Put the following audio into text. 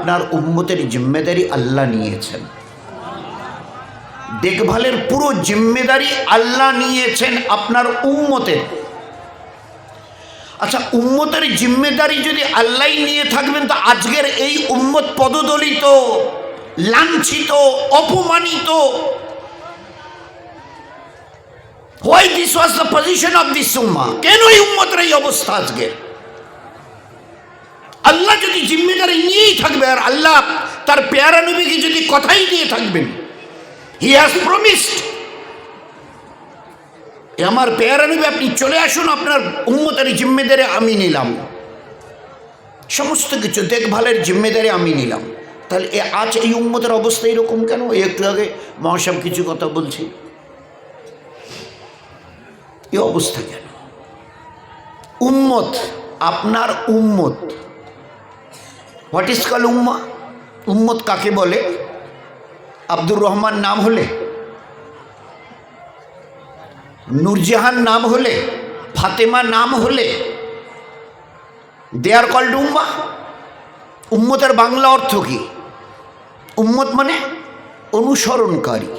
আপনার উম্মতের জিম্মেদারি আল্লাহ নিয়েছেন, দেখভালের পুরো জিম্মেদারি আল্লাহ নিয়েছেন আপনার উম্মতের। আচ্ছা, উম্মতের জিম্মেদারি যদি আল্লাহ নিয়ে থাকবেন, তো আজকের এই উম্মত পদদলিত, লাঞ্ছিত, অপমানিত। Why this was the position of this ummah? কেন এই উম্মতের এই অবস্থা আজকে? আল্লাহ যদি জিম্মেদারি নিয়েই থাকবে, আর আল্লাহ তার পেয়ারা নবীকে যদি কথাই দিয়ে থাকবেন, হি হ্যাজ প্রমিসড, আমার পেয়ারা নবী আপনি চলে আসুন, আপনার উম্মতের জিম্মেদারি আমি নিলাম, সমস্ত কিছু দেখভালের জিম্মেদারি আমি নিলাম। তাহলে আজ এই উম্মতের অবস্থা এরকম কেন? একটু আগে মহাসাব কিছু কথা বলছি, এই অবস্থা কেন? উম্মত, আপনার উম্মত, হোয়াট ইজ কল উম্মা? উম্মত কাকে বলে? আব্দুর রহমান নাম হলে, নূরজাহান নাম হলে, ফাতেমা নাম হলে, দে আর কল্ড উম্মা। উম্মতের বাংলা অর্থ কি? উম্মত মানে অনুসরণকারী।